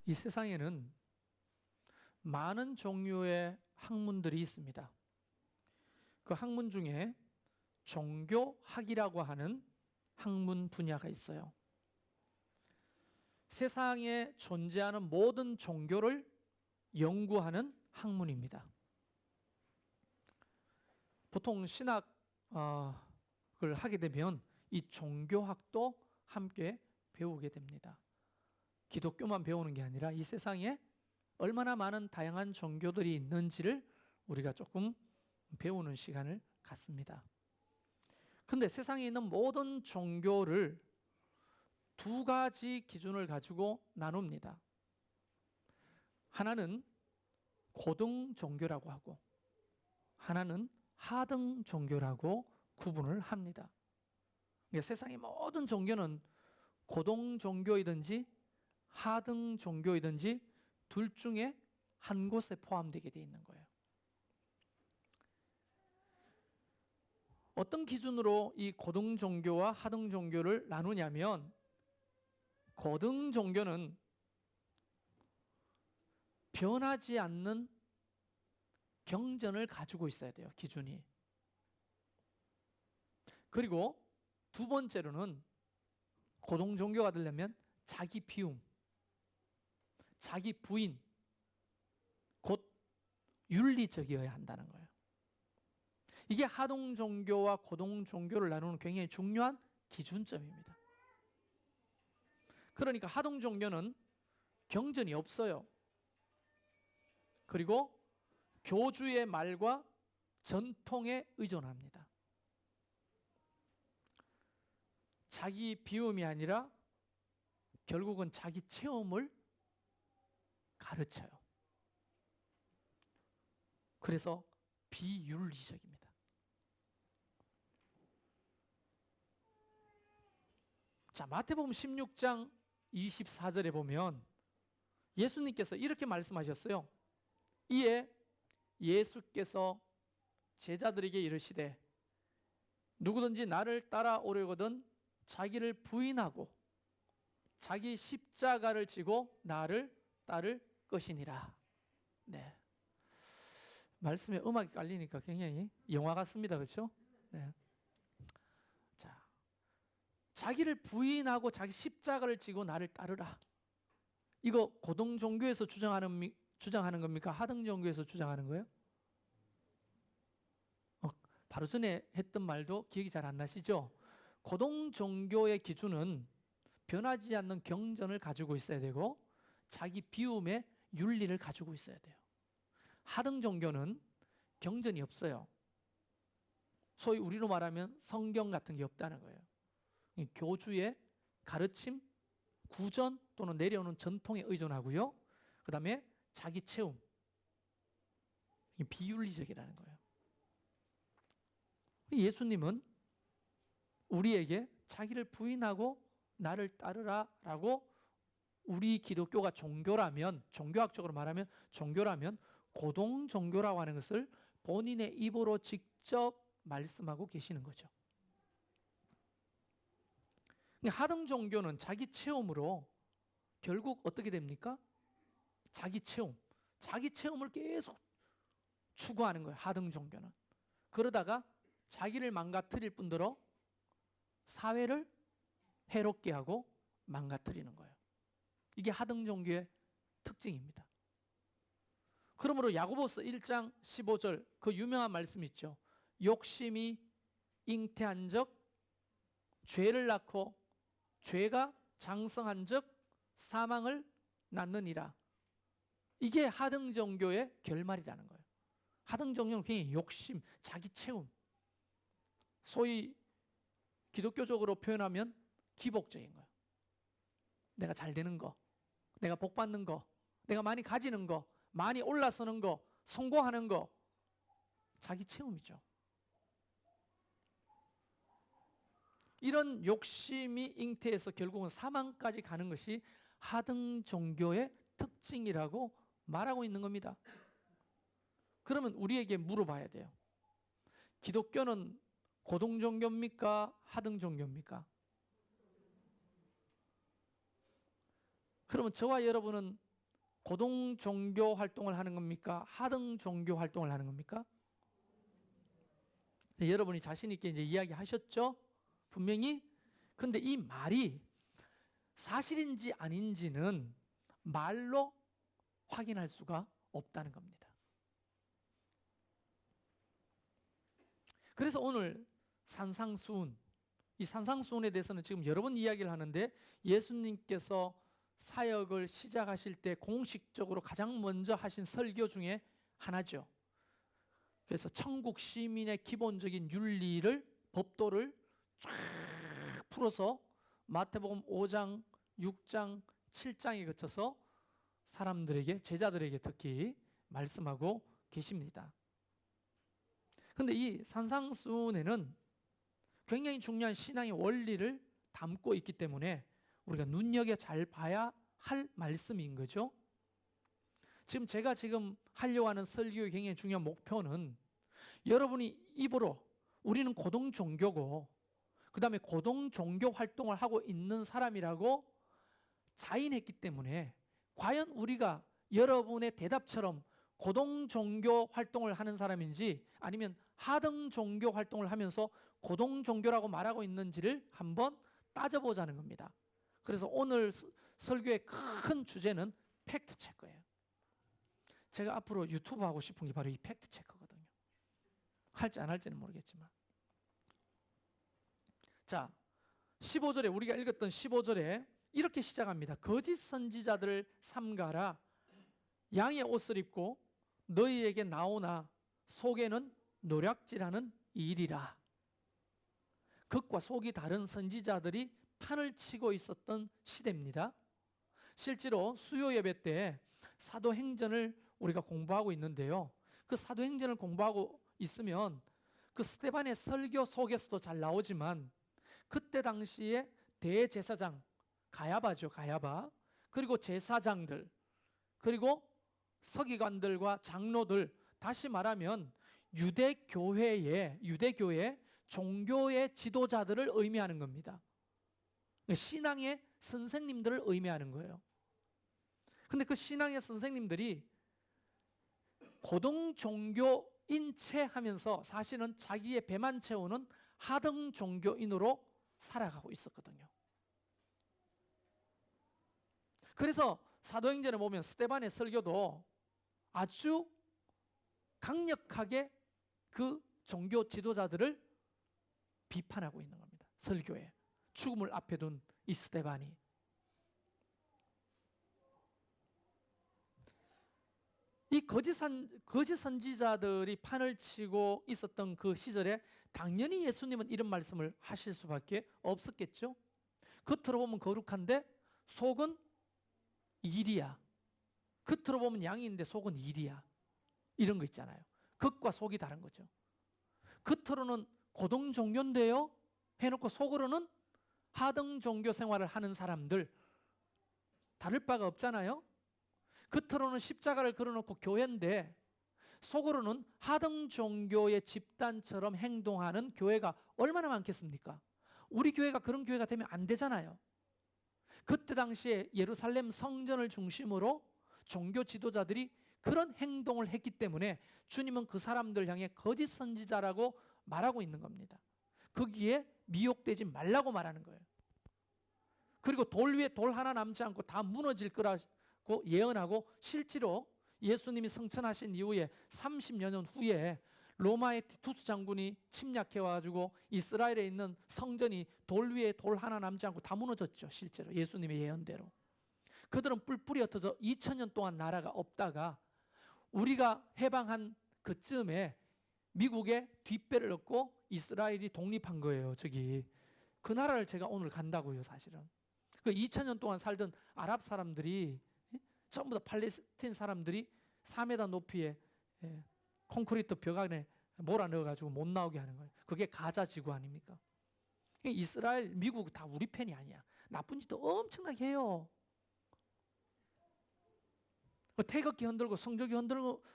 이 세상에는 많은 종류의 학문들이 있습니다. 그 학문 중에 종교학이라고 하는 학문 분야가 있어요. 세상에 존재하는 모든 종교를 연구하는 학문입니다. 보통 신학을 하게 되면 이 종교학도 함께 배우게 됩니다. 기독교만 배우는 게 아니라 이 세상에 얼마나 많은 다양한 종교들이 있는지를 우리가 조금 배우는 시간을 갖습니다. 그런데 세상에 있는 모든 종교를 두 가지 기준을 가지고 나눕니다. 하나는 고등 종교라고 하고 하나는 하등 종교라고 구분을 합니다. 그러니까 세상의 모든 종교는 고등 종교이든지 하등 종교이든지 둘 중에 한 곳에 포함되게 되어 있는 거예요. 어떤 기준으로 이 고등 종교와 하등 종교를 나누냐면, 고등 종교는 변하지 않는 경전을 가지고 있어야 돼요, 기준이. 그리고 두 번째로는 고등 종교가 되려면 자기 비움, 자기 부인, 곧 윤리적이어야 한다는 거예요. 이게 하등 종교와 고등 종교를 나누는 굉장히 중요한 기준점입니다. 그러니까 하등 종교는 경전이 없어요. 그리고 교주의 말과 전통에 의존합니다. 자기 비움이 아니라 결국은 자기 체험을 가르쳐요. 그래서 비윤리적입니다. 자, 마태복음 16장 24절에 보면 예수님께서 이렇게 말씀하셨어요. 이에 예수께서 제자들에게 이르시되 누구든지 나를 따라오려거든 자기를 부인하고 자기 십자가를 지고 나를 따를 것이니라. 네. 말씀에 음악이 깔리니까 굉장히 영화 같습니다. 그렇죠? 네. 자, 자기를 부인하고 자기 십자가를 지고 나를 따르라. 이거 고등 종교에서 주장하는 겁니까? 하등 종교에서 주장하는 거예요? 바로 전에 했던 말도 기억이 잘 안 나시죠? 고등 종교의 기준은 변하지 않는 경전을 가지고 있어야 되고 자기 비움의 윤리를 가지고 있어야 돼요. 하등 종교는 경전이 없어요. 소위 우리로 말하면 성경 같은 게 없다는 거예요. 교주의 가르침, 구전 또는 내려오는 전통에 의존하고요. 그 다음에 자기 체험, 비윤리적이라는 거예요. 예수님은 우리에게 자기를 부인하고 나를 따르라 라고, 우리 기독교가 종교라면, 종교학적으로 말하면 종교라면 고등 종교라고 하는 것을 본인의 입으로 직접 말씀하고 계시는 거죠. 하등 종교는 자기 체험으로 결국 어떻게 됩니까? 자기 체험, 자기 체험을 계속 추구하는 거예요. 하등 종교는. 그러다가 자기를 망가뜨릴 뿐더러 사회를 해롭게 하고 망가뜨리는 거예요. 이게 하등 종교의 특징입니다. 그러므로 야고보서 1장 15절 그 유명한 말씀 있죠. 욕심이 잉태한 적 죄를 낳고 죄가 장성한 적 사망을 낳느니라. 이게 하등 종교의 결말이라는 거예요. 하등 종교는 굉장히 욕심, 자기 체험, 소위 기독교적으로 표현하면 기복적인 거예요. 내가 잘 되는 거, 내가 복 받는 거, 내가 많이 가지는 거, 많이 올라서는 거, 성공하는 거, 자기 체험이죠. 이런 욕심이 잉태해서 결국은 사망까지 가는 것이 하등 종교의 특징이라고 말하고 있는 겁니다. 그러면 우리에게 물어봐야 돼요. 기독교는 고등 종교입니까? 하등 종교입니까? 그러면 저와 여러분은 고등 종교 활동을 하는 겁니까? 하등 종교 활동을 하는 겁니까? 네, 여러분이 자신 있게 이제 이야기하셨죠? 분명히. 근데 이 말이 사실인지 아닌지는 말로 확인할 수가 없다는 겁니다. 그래서 오늘 산상수훈, 이 산상수훈에 대해서는 지금 여러 번 이야기를 하는데 예수님께서 사역을 시작하실 때 공식적으로 가장 먼저 하신 설교 중에 하나죠. 그래서 천국 시민의 기본적인 윤리를, 법도를 쫙 풀어서 마태복음 5장, 6장, 7장에 거쳐서 사람들에게, 제자들에게 특히 말씀하고 계십니다. 그런데 이 산상수훈에는 굉장히 중요한 신앙의 원리를 담고 있기 때문에 우리가 눈여겨 잘 봐야 할 말씀인 거죠. 제가 하려고 하는 설교의 굉장히 중요한 목표는 여러분이 입으로 우리는 고등 종교고 그 다음에 고등 종교 활동을 하고 있는 사람이라고 자인했기 때문에 과연 우리가 여러분의 대답처럼 고등 종교 활동을 하는 사람인지 아니면 하등 종교 활동을 하면서 고등 종교라고 말하고 있는지를 한번 따져보자는 겁니다. 그래서 오늘 설교의 큰 주제는 팩트 체크예요. 제가 앞으로 유튜브 하고 싶은 게 바로 이 팩트 체크거든요. 할지 안 할지는 모르겠지만. 자, 15절에 우리가 읽었던 15절에 이렇게 시작합니다. 거짓 선지자들을 삼가라. 양의 옷을 입고 너희에게 나오나 속에는 노략질하는 일이라. 겉과 속이 다른 선지자들이 판을 치고 있었던 시대입니다. 실제로 수요 예배 때 사도행전을 우리가 공부하고 있는데요. 그 사도행전을 공부하고 있으면 그 스데반의 설교 속에서도 잘 나오지만 그때 당시에 대제사장 가야바죠. 가야바. 그리고 제사장들, 그리고 서기관들과 장로들, 다시 말하면 유대교회 종교의 지도자들을 의미하는 겁니다. 신앙의 선생님들을 의미하는 거예요. 근데 그 신앙의 선생님들이 고등 종교인 채 하면서 사실은 자기의 배만 채우는 하등 종교인으로 살아가고 있었거든요. 그래서 사도행전에 보면 스데반의 설교도 아주 강력하게 그 종교 지도자들을 비판하고 있는 겁니다. 설교에 죽음을 앞에 둔 이 스데반이. 이 거짓 선지자들이 판을 치고 있었던 그 시절에 당연히 예수님은 이런 말씀을 하실 수밖에 없었겠죠. 겉으로 보면 거룩한데 속은 일이야. 겉으로 보면 양인데 속은 일이야. 이런 거 있잖아요. 겉과 속이 다른 거죠. 겉으로는 고등 종교인데요 해놓고 속으로는 하등 종교 생활을 하는 사람들, 다를 바가 없잖아요. 겉으로는 십자가를 걸어놓고 교회인데 속으로는 하등 종교의 집단처럼 행동하는 교회가 얼마나 많겠습니까? 우리 교회가 그런 교회가 되면 안 되잖아요. 그때 당시에 예루살렘 성전을 중심으로 종교 지도자들이 그런 행동을 했기 때문에 주님은 그 사람들 향해 거짓 선지자라고 말하고 있는 겁니다. 거기에 미혹되지 말라고 말하는 거예요. 그리고 돌 위에 돌 하나 남지 않고 다 무너질 거라고 예언하고 실제로 예수님이 승천하신 이후에 30여 년 후에 로마의 티투스 장군이 침략해와가지고 이스라엘에 있는 성전이 돌 위에 돌 하나 남지 않고 다 무너졌죠. 실제로 예수님의 예언대로. 그들은 뿔뿔이 흩어져 2000년 동안 나라가 없다가 우리가 해방한 그쯤에 미국의 뒷배를 얻고 이스라엘이 독립한 거예요. 그 나라를 제가 오늘 간다고요. 사실은 그 2000년 동안 살던 아랍 사람들이 전부 다 팔레스틴 사람들이 4m 높이의 콘크리트 벽 안에 몰아넣어가지고 못 나오게 하는 거예요. 그게 가자 지구 아닙니까? 이스라엘, 미국 다 우리 편이 아니야. 나쁜 짓도 엄청나게 해요. 태극기 흔들고 성조기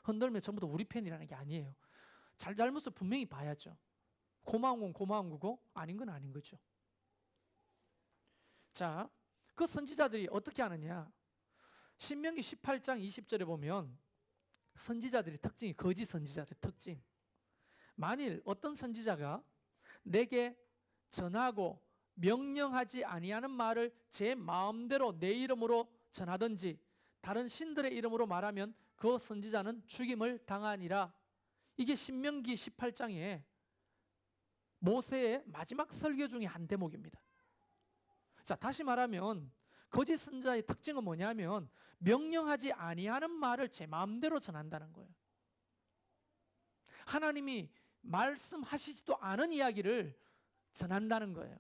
흔들면 전부 다 우리 편이라는 게 아니에요. 잘못을 분명히 봐야죠. 고마운 건 고마운 거고 아닌 건 아닌 거죠. 자, 그 선지자들이 어떻게 하느냐? 신명기 18장 20절에 보면 선지자들의 특징이 거짓 선지자들의 특징. 만일 어떤 선지자가 내게 전하고 명령하지 아니하는 말을 제 마음대로 내 이름으로 전하든지 다른 신들의 이름으로 말하면 그 선지자는 죽임을 당하니라. 이게 신명기 18장에 모세의 마지막 설교 중에 한 대목입니다. 자, 다시 말하면 거짓 선지자의 특징은 뭐냐면 명령하지 아니하는 말을 제 마음대로 전한다는 거예요. 하나님이 말씀하시지도 않은 이야기를 전한다는 거예요.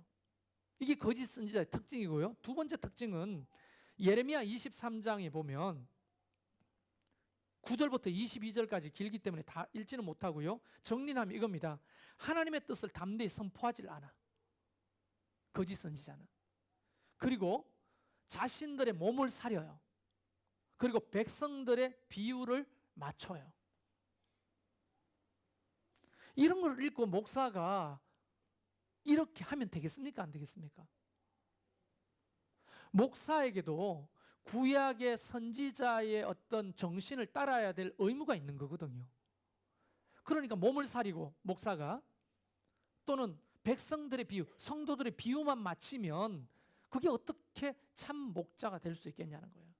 이게 거짓 선지자의 특징이고요. 두 번째 특징은 예레미야 23장에 보면 9절부터 22절까지 길기 때문에 다 읽지는 못하고요. 정리하면 이겁니다. 하나님의 뜻을 담대히 선포하지 않아. 거짓 선지자는. 그리고 자신들의 몸을 사려요. 그리고 백성들의 비유를 맞춰요. 이런 걸 읽고 목사가 이렇게 하면 되겠습니까? 안 되겠습니까? 목사에게도 구약의 선지자의 어떤 정신을 따라야 될 의무가 있는 거거든요. 그러니까 몸을 사리고 목사가 또는 백성들의 비유, 성도들의 비유만 맞추면 그게 어떻게 참 목자가 될 수 있겠냐는 거예요.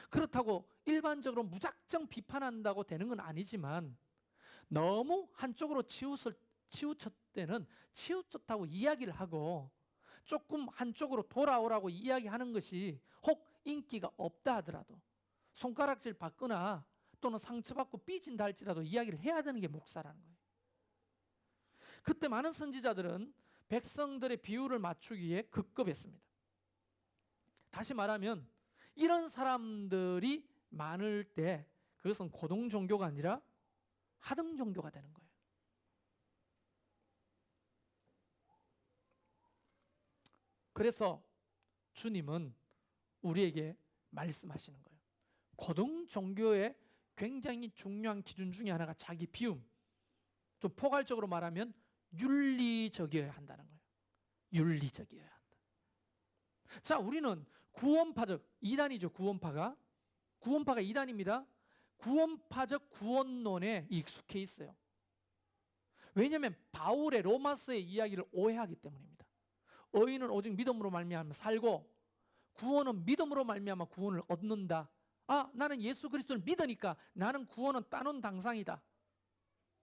그렇다고 일반적으로 무작정 비판한다고 되는 건 아니지만 너무 한쪽으로 치우쳤을 때는 치우쳤다고 이야기를 하고 조금 한쪽으로 돌아오라고 이야기하는 것이 혹 인기가 없다 하더라도 손가락질 받거나 또는 상처받고 삐진다 할지라도 이야기를 해야 되는 게 목사라는 거예요. 그때 많은 선지자들은 백성들의 비유를 맞추기에 급급했습니다. 다시 말하면 이런 사람들이 많을 때 그것은 고등 종교가 아니라 하등 종교가 되는 거예요. 그래서 주님은 우리에게 말씀하시는 거예요. 고등 종교의 굉장히 중요한 기준 중에 하나가 자기 비움. 좀 포괄적으로 말하면 윤리적이어야 한다는 거예요. 윤리적이어야 한다. 자, 우리는 구원파적 이단이죠. 구원파가 2단입니다. 구원파적 구원론에 익숙해 있어요. 왜냐하면 바울의 로마서의 이야기를 오해하기 때문입니다. 의인은 오직 믿음으로 말미암아 살고 구원은 믿음으로 말미암아 구원을 얻는다. 아, 나는 예수 그리스도를 믿으니까 나는 구원은 따놓은 당상이다.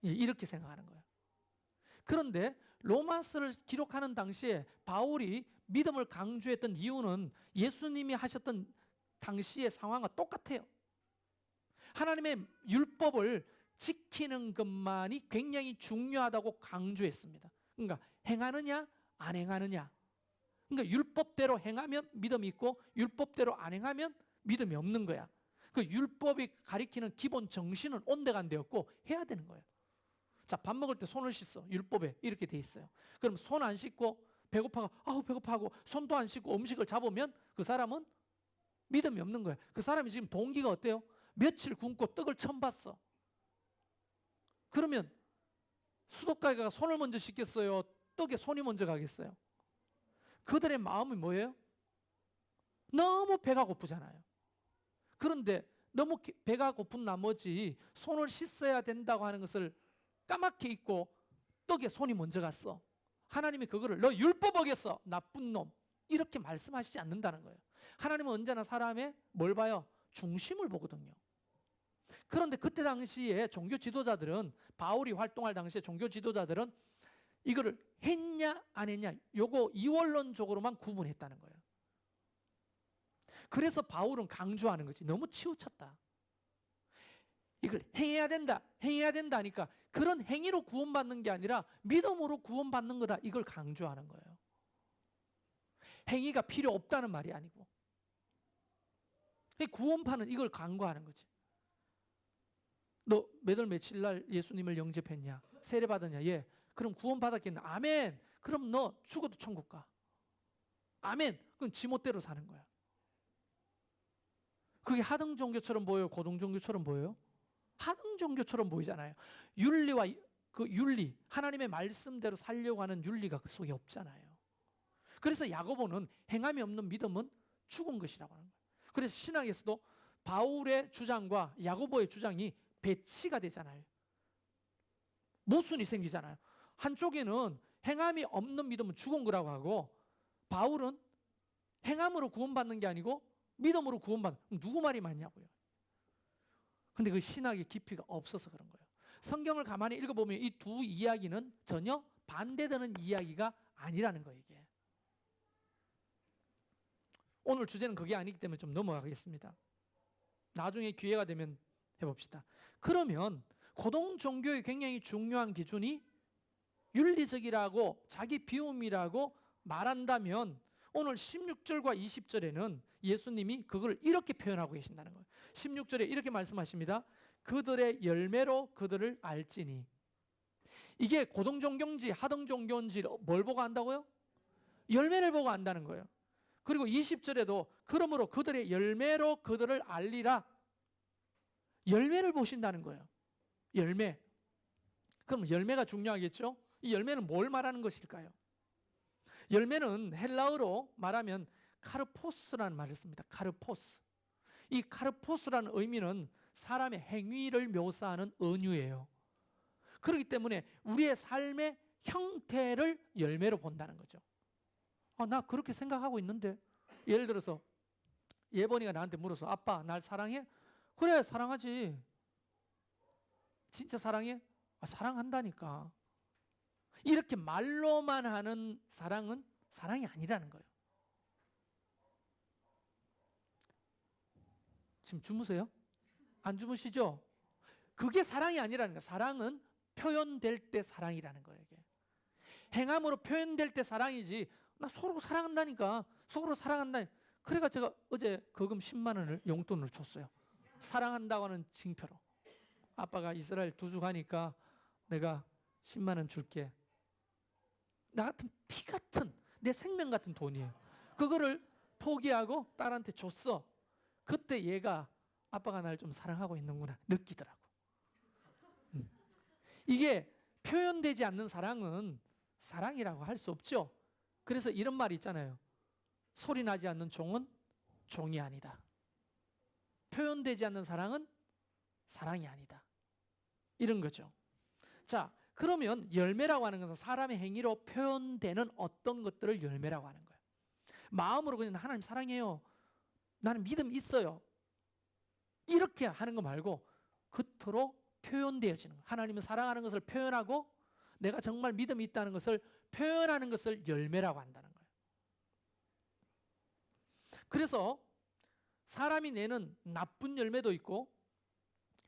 이렇게 생각하는 거예요. 그런데 로마서를 기록하는 당시에 바울이 믿음을 강조했던 이유는 예수님이 하셨던 당시의 상황과 똑같아요. 하나님의 율법을 지키는 것만이 굉장히 중요하다고 강조했습니다. 그러니까 행하느냐 안 행하느냐. 그러니까 율법대로 행하면 믿음이 있고 율법대로 안 행하면 믿음이 없는 거야. 그 율법이 가리키는 기본 정신은 온데간데였고 해야 되는 거예요. 자, 밥 먹을 때 손을 씻어. 율법에 이렇게 돼 있어요. 그럼 손 안 씻고 배고파하고 손도 안 씻고 음식을 잡으면 그 사람은 믿음이 없는 거예요. 그 사람이 지금 동기가 어때요? 며칠 굶고 떡을 처음 봤어. 그러면 수도가에 가 손을 먼저 씻겠어요? 떡에 손이 먼저 가겠어요? 그들의 마음이 뭐예요? 너무 배가 고프잖아요. 그런데 너무 배가 고픈 나머지 손을 씻어야 된다고 하는 것을 까맣게 잊고 떡에 손이 먼저 갔어. 하나님이 그거를 너 율법 어겼어 나쁜 놈 이렇게 말씀하시지 않는다는 거예요. 하나님은 언제나 사람의 뭘 봐요? 중심을 보거든요. 그런데 그때 당시에 종교 지도자들은 바울이 활동할 당시에 종교 지도자들은 이거를 했냐 안 했냐 요거 이원론적으로만 구분했다는 거예요. 그래서 바울은 강조하는 거지. 너무 치우쳤다. 이걸 행해야 된다 하니까 그런 행위로 구원받는 게 아니라 믿음으로 구원받는 거다. 이걸 강조하는 거예요. 행위가 필요 없다는 말이 아니고 구원파는 이걸 강조하는 거지. 너 몇 월 며칠 날 예수님을 영접했냐? 세례 받았냐? 예. 그럼 구원받았겠네. 아멘. 그럼 너 죽어도 천국 가. 아멘. 그럼 지멋대로 사는 거야. 그게 하등 종교처럼 보여요? 고등 종교처럼 보여요? 하등 종교처럼 보이잖아요. 윤리와 그 윤리, 하나님의 말씀대로 살려고 하는 윤리가 그 속에 없잖아요. 그래서 야고보는 행함이 없는 믿음은 죽은 것이라고 하는 거예요. 그래서 신학에서도 바울의 주장과 야고보의 주장이 배치가 되잖아요. 모순이 생기잖아요. 한쪽에는 행함이 없는 믿음은 죽은 거라고 하고, 바울은 행함으로 구원받는 게 아니고 믿음으로 구원받는, 누구 말이 맞냐고요. 근데 그 신학의 깊이가 없어서 그런 거예요. 성경을 가만히 읽어보면 이 두 이야기는 전혀 반대되는 이야기가 아니라는 거예요. 이게 오늘 주제는 그게 아니기 때문에 좀 넘어가겠습니다. 나중에 기회가 되면 해봅시다. 그러면 고등 종교의 굉장히 중요한 기준이 윤리적이라고 자기 비움이라고 말한다면, 오늘 16절과 20절에는 예수님이 그걸 이렇게 표현하고 계신다는 거예요. 16절에 이렇게 말씀하십니다. 그들의 열매로 그들을 알지니. 이게 고등 종교인지 하등 종교인지 뭘 보고 안다고요? 열매를 보고 안다는 거예요. 그리고 20절에도 그러므로 그들의 열매로 그들을 알리라. 열매를 보신다는 거예요. 열매. 그럼 열매가 중요하겠죠? 이 열매는 뭘 말하는 것일까요? 열매는 헬라어로 말하면 카르포스라는 말을 씁니다. 카르포스. 이 카르포스라는 의미는 사람의 행위를 묘사하는 은유예요. 그렇기 때문에 우리의 삶의 형태를 열매로 본다는 거죠. 나 그렇게 생각하고 있는데, 예를 들어서 예본이가 나한테 물어서 아빠 날 사랑해? 그래 사랑하지. 진짜 사랑해? 사랑한다니까. 이렇게 말로만 하는 사랑은 사랑이 아니라는 거예요. 지금 주무세요? 안 주무시죠? 그게 사랑이 아니라는 거예요. 사랑은 표현될 때 사랑이라는 거예요. 이게. 행함으로 표현될 때 사랑이지, 나 서로 사랑한다니까, 서로 사랑한다. 그래가 제가 어제 거금 10만 원을 용돈으로 줬어요. 사랑한다고 하는 징표로. 아빠가 이스라엘 2주 가니까 내가 10만 원 줄게. 나 같은 피 같은, 내 생명 같은 돈이에요. 그거를 포기하고 딸한테 줬어. 그때 얘가 아빠가 날 좀 사랑하고 있는구나 느끼더라고. 이게 표현되지 않는 사랑은 사랑이라고 할 수 없죠. 그래서 이런 말이 있잖아요. 소리 나지 않는 종은 종이 아니다. 표현되지 않는 사랑은 사랑이 아니다. 이런 거죠. 자, 그러면 열매라고 하는 것은 사람의 행위로 표현되는 어떤 것들을 열매라고 하는 거예요. 마음으로 그냥 하나님 사랑해요, 나는 믿음 있어요, 이렇게 하는 거 말고 겉으로 표현되어지는 거예요. 하나님은 사랑하는 것을 표현하고 내가 정말 믿음이 있다는 것을 표현하는 것을 열매라고 한다는 거예요. 그래서 사람이 내는 나쁜 열매도 있고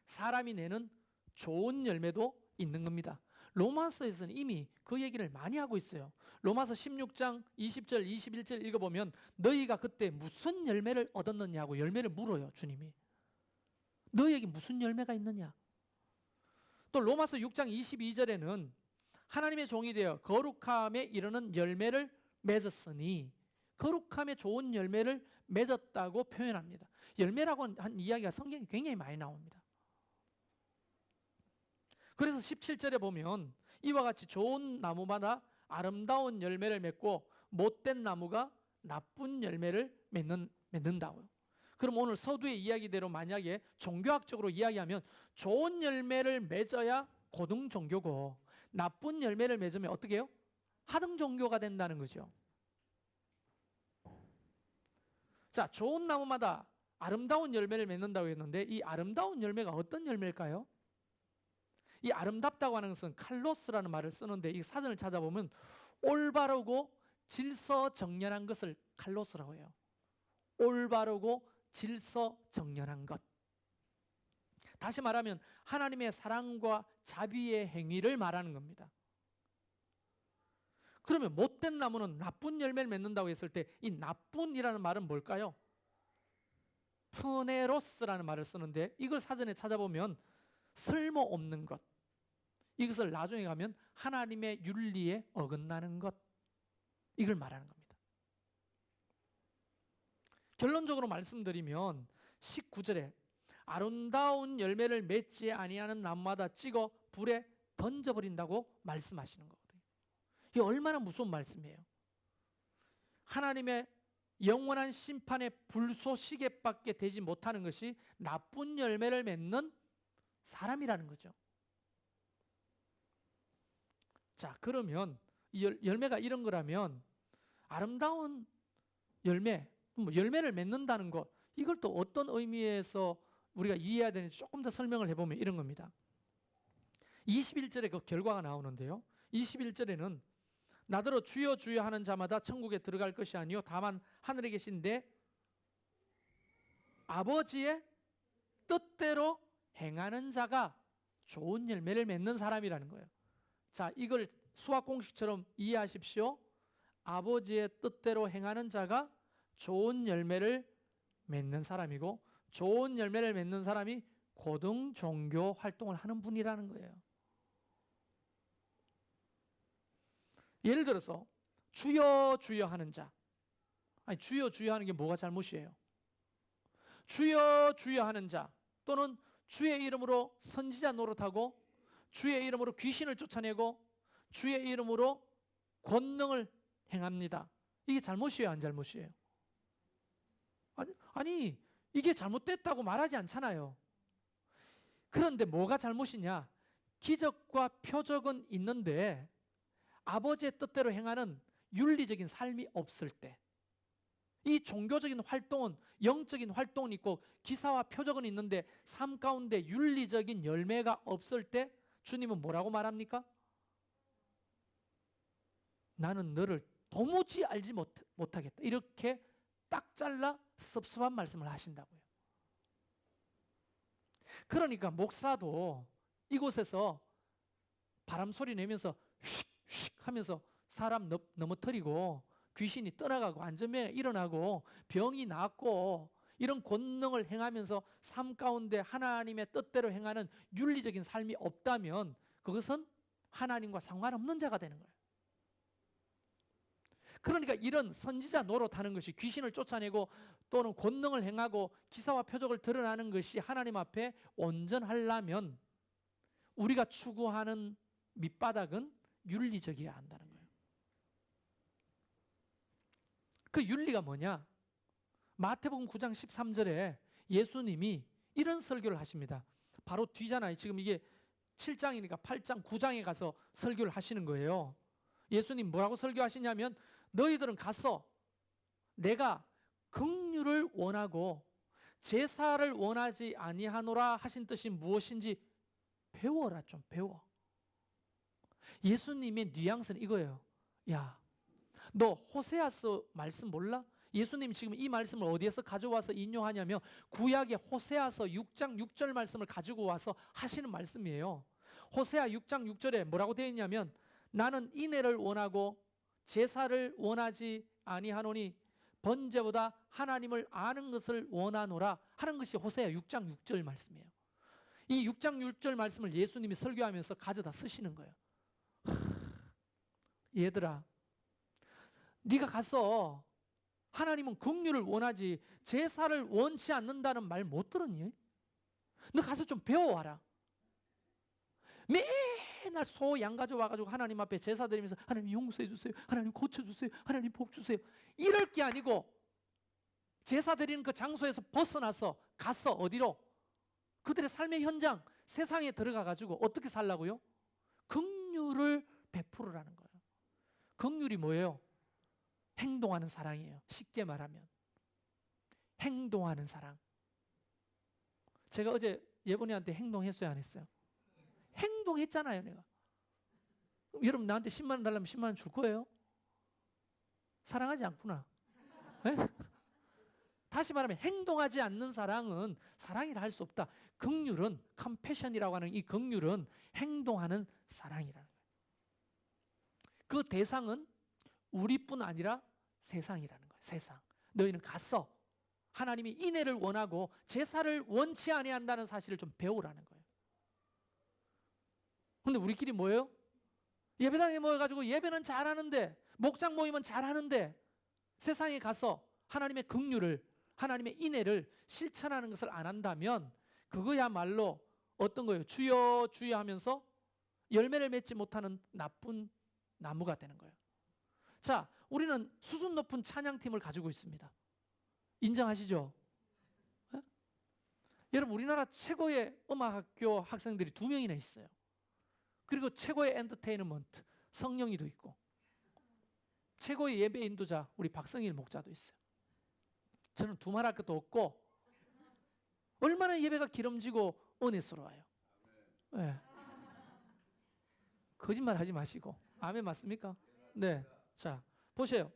사람이 내는 좋은 열매도 있는 겁니다. 로마서에서는 이미 그 얘기를 많이 하고 있어요. 로마서 16장 20절 21절 읽어보면 너희가 그때 무슨 열매를 얻었느냐고 열매를 물어요. 주님이 너희에게 무슨 열매가 있느냐. 또 로마서 6장 22절에는 하나님의 종이 되어 거룩함에 이르는 열매를 맺었으니, 거룩함에 좋은 열매를 맺었다고 표현합니다. 열매라고 한 이야기가 성경에 굉장히 많이 나옵니다. 그래서 17절에 보면 이와 같이 좋은 나무마다 아름다운 열매를 맺고 못된 나무가 나쁜 열매를 맺는다고요. 그럼 오늘 서두의 이야기대로 만약에 종교학적으로 이야기하면 좋은 열매를 맺어야 고등 종교고 나쁜 열매를 맺으면 어떻게 해요? 하등 종교가 된다는 거죠. 자, 좋은 나무마다 아름다운 열매를 맺는다고 했는데 이 아름다운 열매가 어떤 열매일까요? 이 아름답다고 하는 것은 칼로스라는 말을 쓰는데 이 사전을 찾아보면 올바르고 질서정연한 것을 칼로스라고 해요. 올바르고 질서정연한 것. 다시 말하면 하나님의 사랑과 자비의 행위를 말하는 겁니다. 그러면 못된 나무는 나쁜 열매를 맺는다고 했을 때 이 나쁜이라는 말은 뭘까요? 푸네로스라는 말을 쓰는데 이걸 사전에 찾아보면 쓸모없는 것, 이것을 나중에 가면 하나님의 윤리에 어긋나는 것, 이걸 말하는 겁니다. 결론적으로 말씀드리면 19절에 아름다운 열매를 맺지 아니하는 나무마다 찍어 불에 던져버린다고 말씀하시는 거거든요. 이게 얼마나 무서운 말씀이에요. 하나님의 영원한 심판의 불쏘시개밖에 되지 못하는 것이 나쁜 열매를 맺는 사람이라는 거죠. 자, 그러면 이 열매가 이런 거라면 아름다운 열매, 열매를 맺는다는 것, 이걸 또 어떤 의미에서 우리가 이해해야 되는지 조금 더 설명을 해보면 이런 겁니다. 21절에 그 결과가 나오는데요. 21절에는 나더러 주여 주여 하는 자마다 천국에 들어갈 것이 아니요 다만 하늘에 계신 내 아버지의 뜻대로 행하는 자가 좋은 열매를 맺는 사람이라는 거예요. 자, 이걸 수학 공식처럼 이해하십시오. 아버지의 뜻대로 행하는 자가 좋은 열매를 맺는 사람이고, 좋은 열매를 맺는 사람이 고등 종교 활동을 하는 분이라는 거예요. 예를 들어서 주여 주여 하는 자, 아니 주여 주여 하는 게 뭐가 잘못이에요? 주여 주여 하는 자, 또는 주의 이름으로 선지자 노릇하고 주의 이름으로 귀신을 쫓아내고 주의 이름으로 권능을 행합니다. 이게 잘못이에요, 안 잘못이에요? 아니 이게 잘못됐다고 말하지 않잖아요. 그런데 뭐가 잘못이냐? 기적과 표적은 있는데 아버지의 뜻대로 행하는 윤리적인 삶이 없을 때, 이 종교적인 활동은, 영적인 활동은 있고 기사와 표적은 있는데 삶 가운데 윤리적인 열매가 없을 때 주님은 뭐라고 말합니까? 나는 너를 도무지 알지 못하겠다. 이렇게 딱 잘라 섭섭한 말씀을 하신다고요. 그러니까 목사도 이곳에서 바람 소리 내면서 휙휙 하면서 사람 넘어뜨리고 귀신이 떠나가고 안전병이 일어나고 병이 낫고 이런 권능을 행하면서 삶 가운데 하나님의 뜻대로 행하는 윤리적인 삶이 없다면 그것은 하나님과 상관없는 자가 되는 거예요. 그러니까 이런 선지자 노릇하는 것이, 귀신을 쫓아내고 또는 권능을 행하고 기사와 표적을 드러나는 것이 하나님 앞에 온전하려면 우리가 추구하는 밑바닥은 윤리적이어야 한다는 거예요. 그 윤리가 뭐냐? 마태복음 9장 13절에 예수님이 이런 설교를 하십니다. 바로 뒤잖아요. 지금 이게 7장이니까 8장, 9장에 가서 설교를 하시는 거예요. 예수님 뭐라고 설교하시냐면, 너희들은 가서 내가 긍휼을 원하고 제사를 원하지 아니하노라 하신 뜻이 무엇인지 배워라. 좀 배워. 예수님의 뉘앙스는 이거예요. 야, 너 호세아서 말씀 몰라? 예수님이 지금 이 말씀을 어디에서 가져와서 인용하냐면 구약의 호세아서 6장 6절 말씀을 가지고 와서 하시는 말씀이에요. 호세아 6장 6절에 뭐라고 되어 있냐면, 나는 인애를 원하고 제사를 원하지 아니하노니 번제보다 하나님을 아는 것을 원하노라 하는 것이 호세아 6장 6절 말씀이에요. 이 6장 6절 말씀을 예수님이 설교하면서 가져다 쓰시는 거예요. 얘들아, 네가 가서 하나님은 긍휼을 원하지 제사를 원치 않는다는 말 못 들었니? 너 가서 좀 배워와라. 맨날 소, 양 가져와가지고 하나님 앞에 제사 드리면서 하나님 용서해 주세요, 하나님 고쳐주세요, 하나님 복 주세요, 이럴 게 아니고 제사 드리는 그 장소에서 벗어나서 가서 어디로? 그들의 삶의 현장, 세상에 들어가가지고 어떻게 살라고요? 긍휼을 베풀으라는 거예요. 긍휼이 뭐예요? 행동하는 사랑이에요. 쉽게 말하면 행동하는 사랑. 제가 어제 예본이한테 행동했어요, 안 했어요? 행동했잖아요. 내가. 여러분 나한테 10만 원 달라면 10만 원 줄 거예요? 사랑하지 않구나. 네? 다시 말하면 행동하지 않는 사랑은 사랑이라 할 수 없다. 긍휼은, 컴패션이라고 하는 이 긍휼은 행동하는 사랑이라는 거예요. 그 대상은 우리뿐 아니라 세상이라는 거예요. 세상. 너희는 가서 하나님이 인애를 원하고 제사를 원치 아니한다는 사실을 좀 배우라는 거예요. 근데 우리끼리 뭐예요? 예배당에 모여가지고 예배는 잘하는데, 목장 모이면 잘하는데, 세상에 가서 하나님의 긍휼을, 하나님의 인애를 실천하는 것을 안 한다면 그거야말로 어떤 거예요? 주여 주여 하면서 열매를 맺지 못하는 나쁜 나무가 되는 거예요. 자, 우리는 수준 높은 찬양팀을 가지고 있습니다. 인정하시죠? 예? 여러분, 우리나라 최고의 음악학교 학생들이 2명이나 있어요. 그리고 최고의 엔터테인먼트 성령이도 있고, 최고의 예배 인도자 우리 박성일 목자도 있어요. 저는 두말할 것도 없고 얼마나 예배가 기름지고 은혜스러워요. 네. 거짓말 하지 마시고. 아멘 맞습니까? 네. 자, 보세요.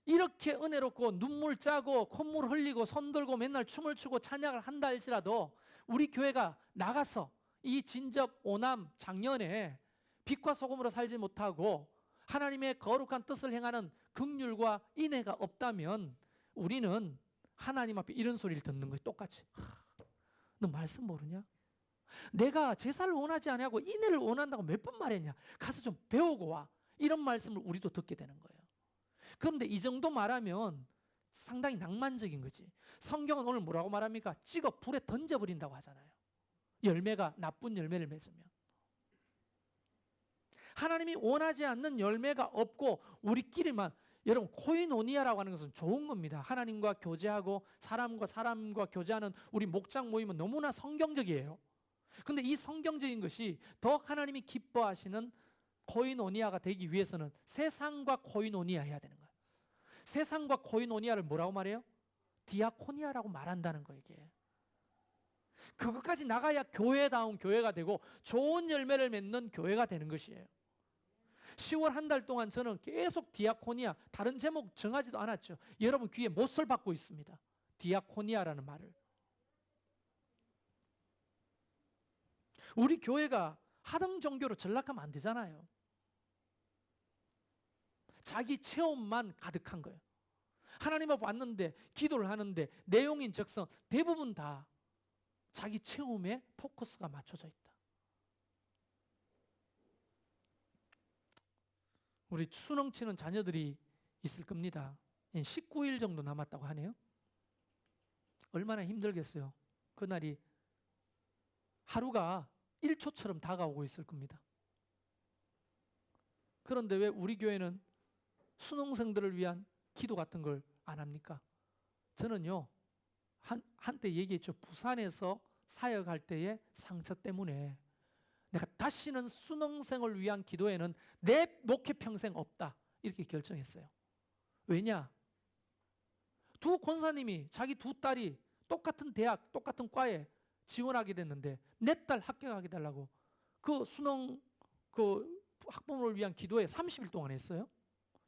이렇게 은혜롭고 눈물 짜고 콧물 흘리고 손 들고 맨날 춤을 추고 찬양을 한다 할지라도 우리 교회가 나가서 이 진접 오남 작년에 빛과 소금으로 살지 못하고 하나님의 거룩한 뜻을 행하는 긍휼과 인애가 없다면 우리는 하나님 앞에 이런 소리를 듣는 거예요. 똑같이. 너 말씀 모르냐? 내가 제사를 원하지 아니하고 인애를 원한다고 몇 번 말했냐? 가서 좀 배우고 와. 이런 말씀을 우리도 듣게 되는 거예요. 그런데 이 정도 말하면 상당히 낭만적인 거지. 성경은 오늘 뭐라고 말합니까? 찍어 불에 던져버린다고 하잖아요. 열매가 나쁜 열매를 맺으면. 하나님이 원하지 않는 열매가 없고 우리끼리만, 여러분 코이노니아라고 하는 것은 좋은 겁니다. 하나님과 교제하고 사람과 사람과 교제하는 우리 목장 모임은 너무나 성경적이에요. 근데 이 성경적인 것이 더 하나님이 기뻐하시는 코이노니아가 되기 위해서는 세상과 코이노니아 해야 되는 거예요. 세상과 코이노니아를 뭐라고 말해요? 디아코니아라고 말한다는 거예요. 이게. 그것까지 나가야 교회다운 교회가 되고 좋은 열매를 맺는 교회가 되는 것이에요. 10월 한 달 동안 저는 계속 디아코니아, 다른 제목 정하지도 않았죠. 여러분 귀에 못을 받고 있습니다. 디아코니아라는 말을. 우리 교회가 하등 종교로 전락하면 안 되잖아요. 자기 체험만 가득한 거예요. 하나님 앞에 왔는데 기도를 하는데 내용인 적성 대부분 다 자기 체험에 포커스가 맞춰져 있다. 우리 수능 치는 자녀들이 있을 겁니다. 19일 정도 남았다고 하네요. 얼마나 힘들겠어요. 그날이 하루가 1초처럼 다가오고 있을 겁니다. 그런데 왜 우리 교회는 수능생들을 위한 기도 같은 걸 안 합니까? 저는요, 한때 얘기했죠. 부산에서 사역할 때의 상처 때문에 내가 다시는 수능생을 위한 기도에는 내 목회 평생 없다. 이렇게 결정했어요. 왜냐? 두 권사님이 자기 두 딸이 똑같은 대학, 똑같은 과에 지원하게 됐는데 내 딸 합격하게 달라고 그 수능 그 학부모를 위한 기도에 30일 동안 했어요.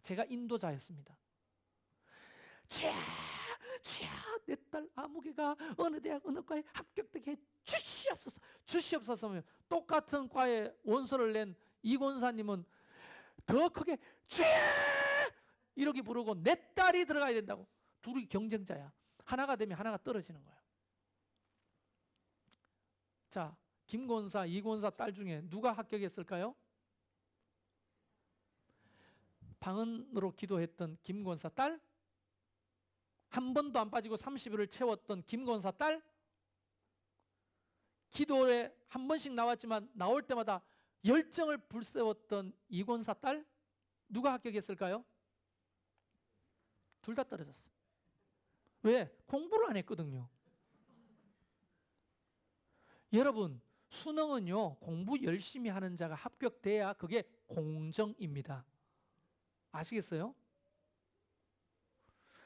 제가 인도자였습니다. 내 딸 아무개가 어느 대학 어느 과에 합격되게 주시옵소서. 주시옵소서면 똑같은 과에 원서를 낸 이 권사님은 더 크게 이렇게 부르고 내 딸이 들어가야 된다고. 둘이 경쟁자야. 하나가 되면 하나가 떨어지는 거예요. 자, 김 권사, 이 권사 딸 중에 누가 합격했을까요? 방언으로 기도했던 김 권사 딸, 한 번도 안 빠지고 30일을 채웠던 김 권사 딸, 기도에 한 번씩 나왔지만 나올 때마다 열정을 불태웠던 이 권사 딸, 누가 합격했을까요? 둘 다 떨어졌어요. 왜? 공부를 안 했거든요. 여러분, 수능은요, 공부 열심히 하는 자가 합격돼야 그게 공정입니다. 아시겠어요?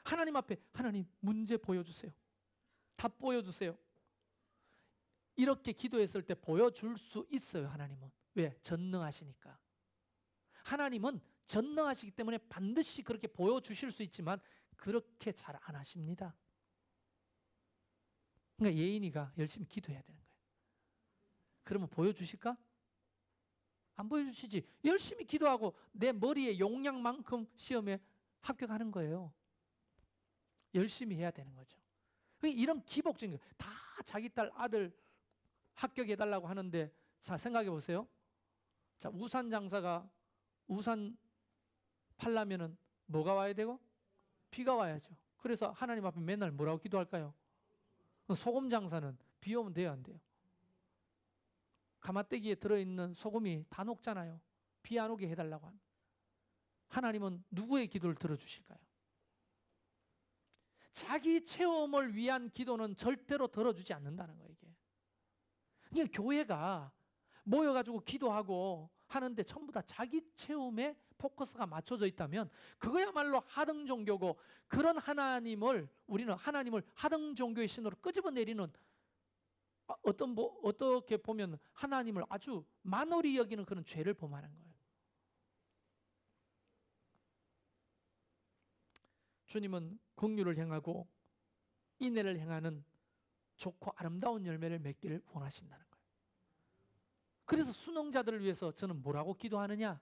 하나님 앞에 하나님 문제 보여주세요. 답 보여주세요. 이렇게 기도했을 때 보여줄 수 있어요. 하나님은. 왜? 전능하시니까. 하나님은 전능하시기 때문에 반드시 그렇게 보여주실 수 있지만 그렇게 잘 안 하십니다. 그러니까 예인이가 열심히 기도해야 되는 거예요. 그러면 보여주실까? 안 보여주시지. 열심히 기도하고 내 머리의 용량만큼 시험에 합격하는 거예요. 열심히 해야 되는 거죠. 이런 기복적인 거예요. 다 자기 딸 아들 합격해달라고 하는데, 자 생각해 보세요. 자, 우산 장사가 우산 팔려면은 뭐가 와야 되고? 비가 와야죠. 그래서 하나님 앞에 맨날 뭐라고 기도할까요? 소금 장사는 비 오면 돼요, 안 돼요? 가마떼기에 들어있는 소금이 다 녹잖아요. 비 안 오게 해달라고 합니다. 하나님은 누구의 기도를 들어주실까요? 자기 체험을 위한 기도는 절대로 들어주지 않는다는 거예요. 이게. 그냥 교회가 모여가지고 기도하고 하는데 전부 다 자기 체험에 포커스가 맞춰져 있다면 그거야말로 하등 종교고, 그런 우리는 하나님을 하등 종교의 신으로 끄집어내리는, 어떻게 보면 하나님을 아주 만홀히 여기는 그런 죄를 범하는 거예요. 주님은 긍휼을 행하고 인애를 행하는 좋고 아름다운 열매를 맺기를 원하신다는 거예요. 그래서 순응자들을 위해서 저는 뭐라고 기도하느냐?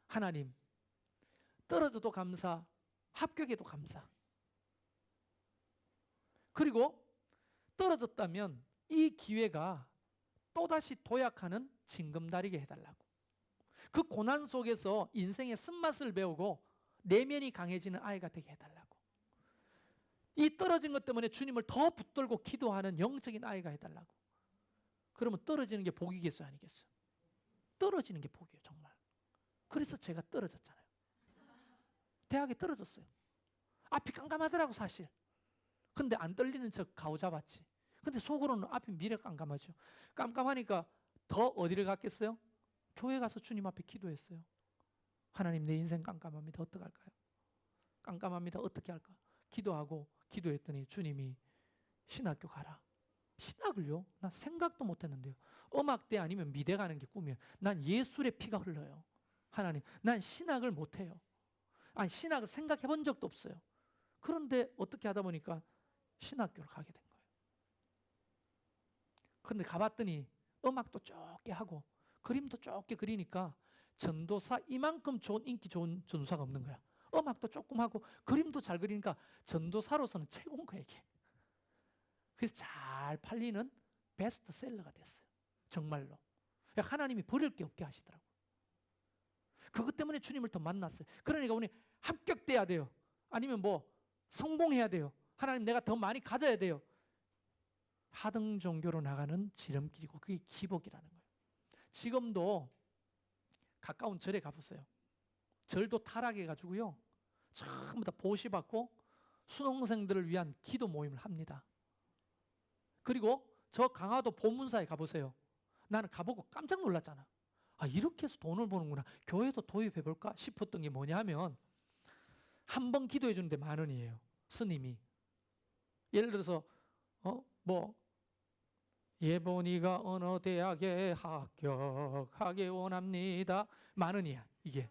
하나님, 떨어져도 감사, 합격해도 감사. 그리고 떨어졌다면 이 기회가 또다시 도약하는 징검다리게 해달라고. 그 고난 속에서 인생의 쓴맛을 배우고 내면이 강해지는 아이가 되게 해달라고. 이 떨어진 것 때문에 주님을 더 붙들고 기도하는 영적인 아이가 해달라고. 그러면 떨어지는 게 복이겠어요, 아니겠어요? 떨어지는 게 복이에요, 정말. 그래서 제가 떨어졌잖아요. 대학에 떨어졌어요. 앞이 깜깜하더라고, 사실. 근데 안 떨리는 척 가오잡았지. 근데 속으로는 앞이 미래 깜깜하죠. 깜깜하니까 더 어디를 갔겠어요? 교회 가서 주님 앞에 기도했어요. 하나님, 내 인생 깜깜합니다. 어떻게 할까요? 깜깜합니다. 어떻게 할까? 기도하고 기도했더니 주님이 신학교 가라. 신학을요? 나 생각도 못했는데요. 음악대 아니면 미대 가는 게 꿈이에요. 난 예술의 피가 흘러요. 하나님, 난 신학을 못해요. 아니, 신학을 생각해 본 적도 없어요. 그런데 어떻게 하다 보니까 신학교를 가게 된 거예요. 그런데 가봤더니 음악도 좁게 하고 그림도 좁게 그리니까 전도사 이만큼 인기 좋은 전도사가 없는 거야. 음악도 조금 하고 그림도 잘 그리니까 전도사로서는 최고인 거야, 이게. 그래서 잘 팔리는 베스트셀러가 됐어요. 정말로. 하나님이 버릴 게 없게 하시더라고요. 그것 때문에 주님을 더 만났어요. 그러니까 우리 합격돼야 돼요. 아니면 뭐 성공해야 돼요. 하나님, 내가 더 많이 가져야 돼요. 하등 종교로 나가는 지름길이고 그게 기복이라는 거예요. 지금도 가까운 절에 가보세요. 절도 타락해가지고요, 전부 다 보시받고 수능생들을 위한 기도 모임을 합니다. 그리고 저 강화도 보문사에 가보세요. 나는 가보고 깜짝 놀랐잖아. 아, 이렇게 해서 돈을 버는구나. 교회도 도입해볼까 싶었던 게 뭐냐면, 한 번 기도해 주는데 10,000원이에요. 스님이. 예를 들어서 예본이가 어느 대학에 합격하게 원합니다. 10,000원이야 이게.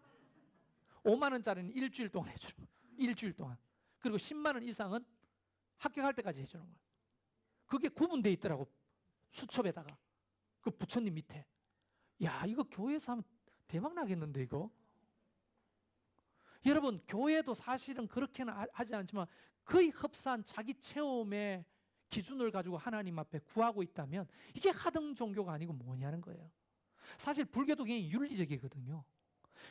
50,000원짜리는 일주일 동안 해주는 거예요. 일주일 동안. 그리고 100,000원 이상은 합격할 때까지 해주는 거예요. 그게 구분되어 있더라고, 수첩에다가. 그 부처님 밑에. 야, 이거 교회에서 하면 대박 나겠는데, 이거. 여러분, 교회도 사실은 그렇게는 하지 않지만 거의 흡사한 자기 체험의 기준을 가지고 하나님 앞에 구하고 있다면 이게 하등 종교가 아니고 뭐냐는 거예요. 사실 불교도 굉장히 윤리적이거든요.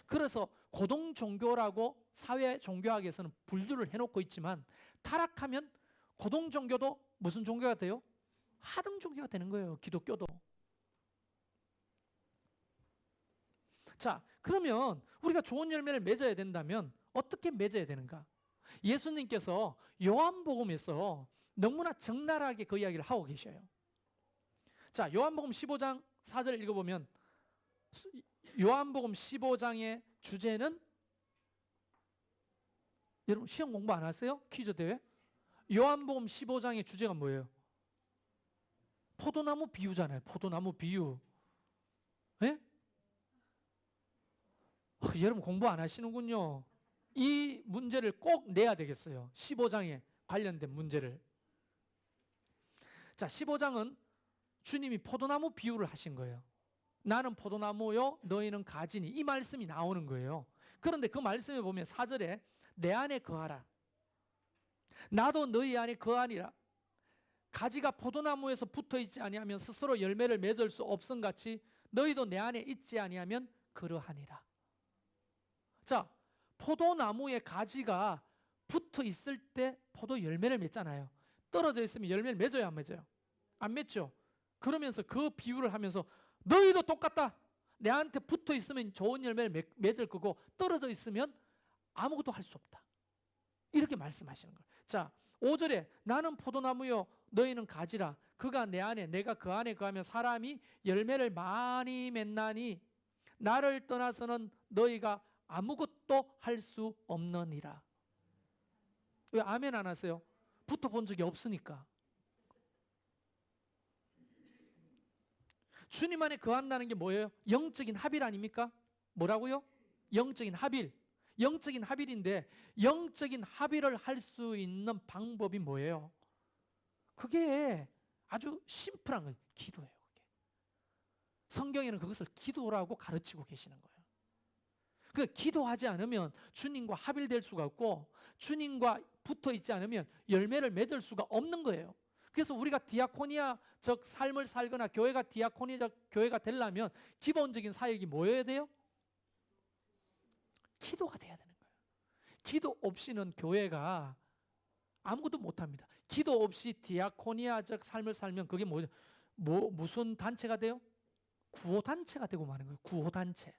그래서 고등 종교라고 사회 종교학에서는 분류를 해놓고 있지만, 타락하면 고등 종교도 무슨 종교가 돼요? 하등 종교가 되는 거예요, 기독교도. 자, 그러면 우리가 좋은 열매를 맺어야 된다면 어떻게 맺어야 되는가? 예수님께서 요한복음에서 너무나 적나라하게 그 이야기를 하고 계셔요. 자, 요한복음 15장 4절 읽어보면, 요한복음 15장의 주제는, 여러분 시험 공부 안 하세요? 퀴즈 대회? 요한복음 15장의 주제가 뭐예요? 포도나무 비유잖아요. 포도나무 비유. 예? 여러분 공부 안 하시는군요. 이 문제를 꼭 내야 되겠어요. 15장에 관련된 문제를. 자, 15장은 주님이 포도나무 비유를 하신 거예요. 나는 포도나무요, 너희는 가지니. 이 말씀이 나오는 거예요. 그런데 그 말씀에 보면 4절에 내 안에 거하라. 나도 너희 안에 거하니라. 가지가 포도나무에서 붙어있지 아니하면 스스로 열매를 맺을 수 없음같이 너희도 내 안에 있지 아니하면 그러하니라. 자, 포도나무의 가지가 붙어 있을 때 포도 열매를 맺잖아요. 떨어져 있으면 열매를 맺어요, 안 맺어요? 안 맺죠. 그러면서 그 비유를 하면서 너희도 똑같다. 내한테 붙어 있으면 좋은 열매를 맺을 거고 떨어져 있으면 아무것도 할 수 없다. 이렇게 말씀하시는 거예요. 자, 5절에 나는 포도나무요 너희는 가지라. 그가 내 안에 내가 그 안에 거하면 사람이 열매를 많이 맺나니 나를 떠나서는 너희가 아무것도 할 수 없느니라. 왜 아멘 안 하세요? 붙어본 적이 없으니까. 주님 안에 거한다는 게 뭐예요? 영적인 합일 아닙니까? 뭐라고요? 영적인 합일. 영적인 합일인데 영적인 합일을 할 수 있는 방법이 뭐예요? 그게 아주 심플한 거예요. 기도예요. 그게. 성경에는 그것을 기도라고 가르치고 계시는 거예요. 그 기도하지 않으면 주님과 합일될 수가 없고 주님과 붙어 있지 않으면 열매를 맺을 수가 없는 거예요. 그래서 우리가 디아코니아적 삶을 살거나 교회가 디아코니아적 교회가 되려면 기본적인 사역이 뭐여야 돼요? 기도가 돼야 되는 거예요. 기도 없이는 교회가 아무것도 못합니다. 기도 없이 디아코니아적 삶을 살면 그게 무슨 단체가 돼요? 구호단체가 되고 마는 거예요. 구호단체.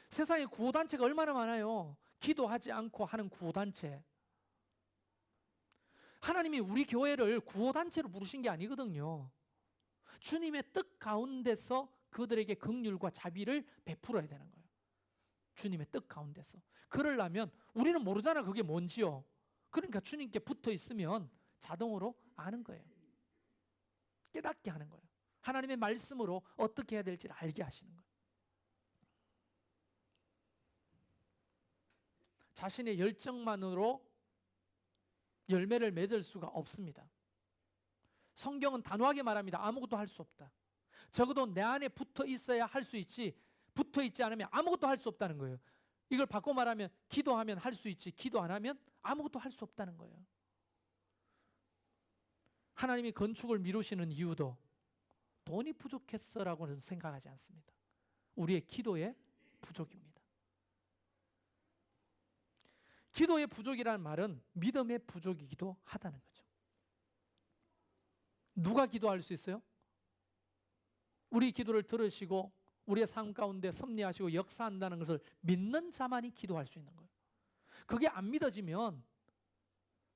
세상에 구호단체가 얼마나 많아요. 기도하지 않고 하는 구호단체. 하나님이 우리 교회를 구호단체로 부르신 게 아니거든요. 주님의 뜻 가운데서 그들에게 긍휼과 자비를 베풀어야 되는 거예요. 주님의 뜻 가운데서. 그러려면 우리는 모르잖아 그게 뭔지요. 그러니까 주님께 붙어 있으면 자동으로 아는 거예요. 깨닫게 하는 거예요. 하나님의 말씀으로 어떻게 해야 될지를 알게 하시는 거예요. 자신의 열정만으로 열매를 맺을 수가 없습니다. 성경은 단호하게 말합니다. 아무것도 할 수 없다. 적어도 내 안에 붙어 있어야 할 수 있지 붙어 있지 않으면 아무것도 할 수 없다는 거예요. 이걸 바꿔 말하면 기도하면 할 수 있지 기도 안 하면 아무것도 할 수 없다는 거예요. 하나님이 건축을 미루시는 이유도 돈이 부족했어라고는 생각하지 않습니다. 우리의 기도의 부족입니다. 기도의 부족이라는 말은 믿음의 부족이기도 하다는 거죠. 누가 기도할 수 있어요? 우리 기도를 들으시고 우리의 삶 가운데 섭리하시고 역사한다는 것을 믿는 자만이 기도할 수 있는 거예요. 그게 안 믿어지면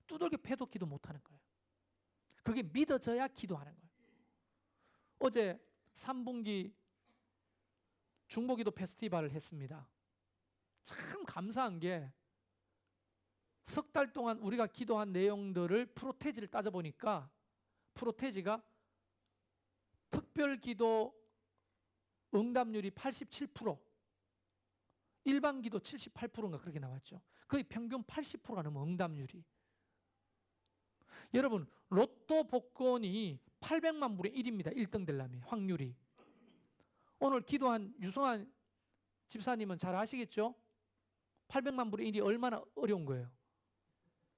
두들겨 패도 기도 못하는 거예요. 그게 믿어져야 기도하는 거예요. 어제 3분기 중보기도 페스티벌을 했습니다. 참 감사한 게 석 달 동안 우리가 기도한 내용들을 프로테지를 따져보니까 프로테지가 특별기도 응답률이 87%, 일반기도 78%인가 그렇게 나왔죠. 거의 평균 80%가 넘어 응답률이. 여러분 로또 복권이 800만 분의 1입니다. 1등 되려면 확률이. 오늘 기도한 유성환 집사님은 잘 아시겠죠? 800만 분의 1이 얼마나 어려운 거예요.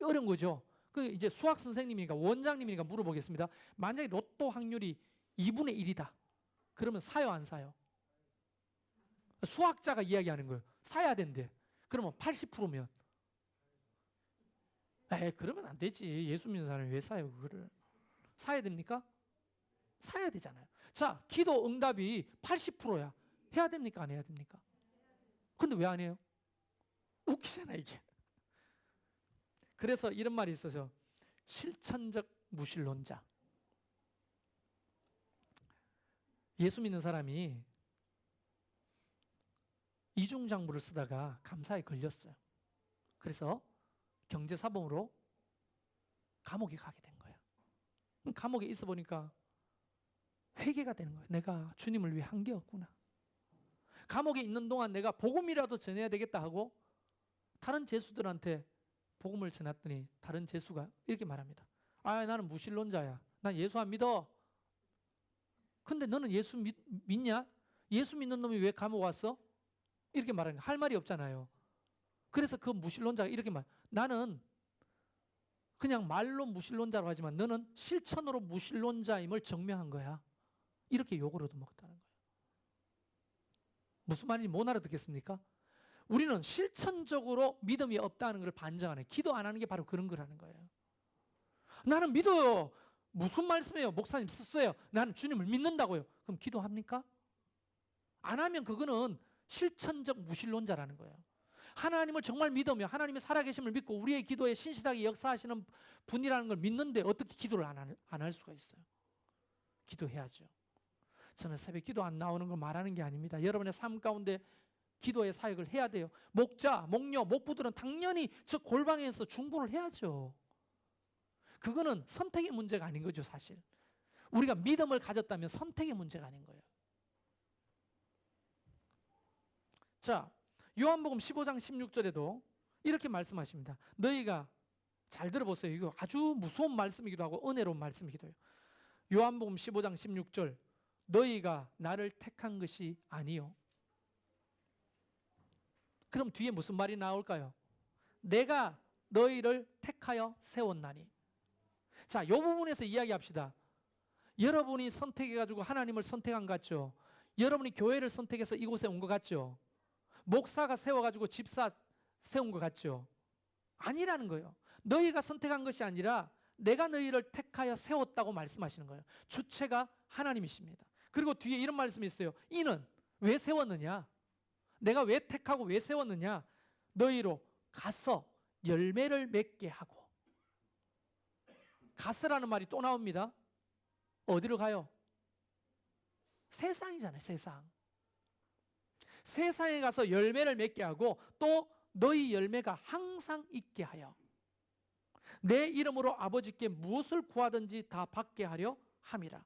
어려운 거죠. 그 이제 수학 선생님이니까 원장님이니까 물어보겠습니다. 만약에 로또 확률이 2분의 1이다. 그러면 사요 안 사요? 수학자가 이야기하는 거예요. 사야 된대. 그러면 80%면 그러면 안 되지. 예수 믿는 사람이 왜 사요 그거를? 사야 됩니까? 사야 되잖아요. 자, 기도 응답이 80%야. 해야 됩니까? 안 해야 됩니까? 근데 왜 안 해요? 웃기잖아 이게. 그래서 이런 말이 있어서 실천적 무신론자. 예수 믿는 사람이 이중장부를 쓰다가 감사에 걸렸어요. 그래서 경제사범으로 감옥에 가게 된 거예요. 감옥에 있어 보니까 회개가 되는 거예요. 내가 주님을 위해 한 게 없구나. 감옥에 있는 동안 내가 복음이라도 전해야 되겠다 하고 다른 죄수들한테 복음을 전했더니 다른 죄수가 이렇게 말합니다. 나는 무신론자야. 난 예수 안 믿어. 근데 너는 예수 믿냐? 예수 믿는 놈이 왜 감옥 왔어? 이렇게 말하는 거야. 할 말이 없잖아요. 그래서 그 무신론자가 이렇게 나는 그냥 말로 무신론자라고 하지만 너는 실천으로 무신론자임을 증명한 거야. 이렇게 욕을 얻어먹었다는 거예요. 무슨 말인지 못 알아듣겠습니까? 우리는 실천적으로 믿음이 없다는 걸 반증하는, 기도 안 하는 게 바로 그런 거라는 거예요. 나는 믿어요. 무슨 말씀이에요? 목사님 썼어요. 나는 주님을 믿는다고요. 그럼 기도합니까? 안 하면 그거는 실천적 무신론자라는 거예요. 하나님을 정말 믿으며 하나님의 살아계심을 믿고 우리의 기도에 신실하게 역사하시는 분이라는 걸 믿는데 어떻게 기도를 안 할 수가 있어요? 기도해야죠. 저는 새벽 기도 안 나오는 걸 말하는 게 아닙니다. 여러분의 삶 가운데 기도의 사역을 해야 돼요. 목자, 목녀, 목부들은 당연히 저 골방에서 중보를 해야죠. 그거는 선택의 문제가 아닌 거죠, 사실. 우리가 믿음을 가졌다면 선택의 문제가 아닌 거예요. 자, 요한복음 15장 16절에도 이렇게 말씀하십니다. 너희가 잘 들어보세요. 이거 아주 무서운 말씀이기도 하고 은혜로운 말씀이기도 해요. 요한복음 15장 16절 너희가 나를 택한 것이 아니요. 그럼 뒤에 무슨 말이 나올까요? 내가 너희를 택하여 세웠나니. 자, 이 부분에서 이야기합시다. 여러분이 선택해가지고 하나님을 선택한 것 같죠? 여러분이 교회를 선택해서 이곳에 온 것 같죠? 목사가 세워가지고 집사 세운 것 같죠? 아니라는 거예요. 너희가 선택한 것이 아니라 내가 너희를 택하여 세웠다고 말씀하시는 거예요. 주체가 하나님이십니다. 그리고 뒤에 이런 말씀이 있어요. 이는 왜 세웠느냐? 내가 왜 택하고 왜 세웠느냐? 너희로 가서 열매를 맺게 하고. 가서라는 말이 또 나옵니다. 어디로 가요? 세상이잖아요, 세상. 세상에 가서 열매를 맺게 하고 또 너희 열매가 항상 있게 하여 내 이름으로 아버지께 무엇을 구하든지 다 받게 하려 함이라.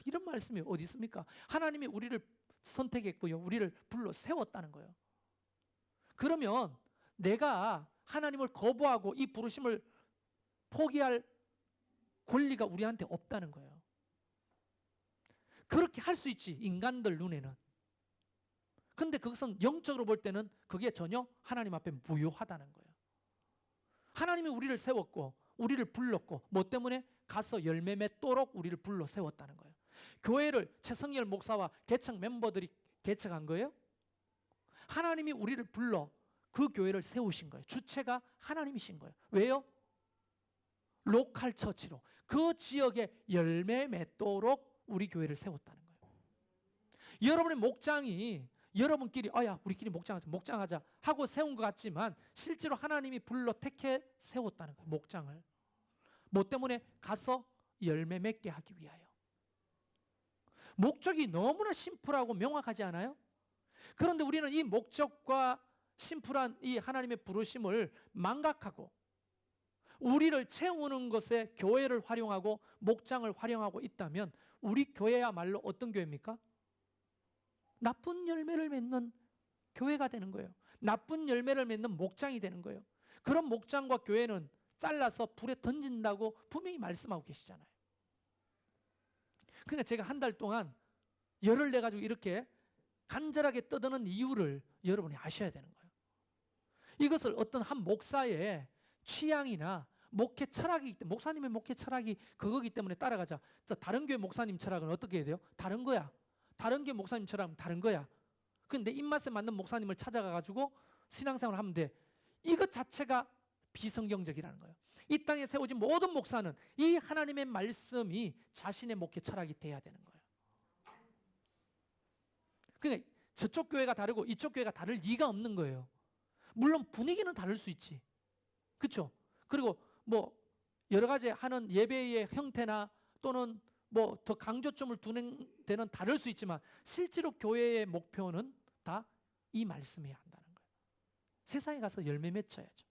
이런 말씀이 어디 있습니까? 하나님이 우리를 선택했고요, 우리를 불러 세웠다는 거예요. 그러면 내가 하나님을 거부하고 이 부르심을 포기할 권리가 우리한테 없다는 거예요. 그렇게 할 수 있지, 인간들 눈에는. 근데 그것은 영적으로 볼 때는 그게 전혀 하나님 앞에 무효하다는 거예요. 하나님이 우리를 세웠고 우리를 불렀고 뭐 때문에? 가서 열매 맺도록 우리를 불러 세웠다는 거예요. 교회를 최성열 목사와 개척 멤버들이 개척한 거예요. 하나님이 우리를 불러 그 교회를 세우신 거예요. 주체가 하나님이신 거예요. 왜요? 로컬 처치로 그 지역에 열매 맺도록 우리 교회를 세웠다는 거예요. 여러분의 목장이 여러분끼리 야 우리끼리 목장하자 하고 세운 것 같지만 실제로 하나님이 불러 택해 세웠다는 거예요. 목장을. 뭐 때문에? 가서 열매 맺게 하기 위하여. 목적이 너무나 심플하고 명확하지 않아요? 그런데 우리는 이 목적과 심플한 이 하나님의 부르심을 망각하고 우리를 채우는 것에 교회를 활용하고 목장을 활용하고 있다면 우리 교회야말로 어떤 교회입니까? 나쁜 열매를 맺는 교회가 되는 거예요. 나쁜 열매를 맺는 목장이 되는 거예요. 그런 목장과 교회는 잘라서 불에 던진다고 분명히 말씀하고 계시잖아요. 그러니까 제가 한 달 동안 열을 내가지고 이렇게 간절하게 떠드는 이유를 여러분이 아셔야 되는 거예요. 이것을 어떤 한 목사의 취향이나 목회 철학이기 때문에, 목사님의 목회 철학이 그거기 때문에 따라가자. 다른 교회 목사님 철학은 어떻게 해야 돼요? 다른 거야. 다른 교회 목사님 철학은 다른 거야. 근데 입맛에 맞는 목사님을 찾아가가지고 신앙생활을 하면 돼. 이것 자체가 비성경적이라는 거예요. 이 땅에 세워진 모든 목사는 이 하나님의 말씀이 자신의 목회 철학이 돼야 되는 거예요. 그러니까 저쪽 교회가 다르고 이쪽 교회가 다를 리가 없는 거예요. 물론 분위기는 다를 수 있지. 그렇죠? 그리고 뭐 여러 가지 하는 예배의 형태나 또는 뭐 더 강조점을 두는 데는 다를 수 있지만 실제로 교회의 목표는 다 이 말씀이어야 한다는 거예요. 세상에 가서 열매 맺어야죠.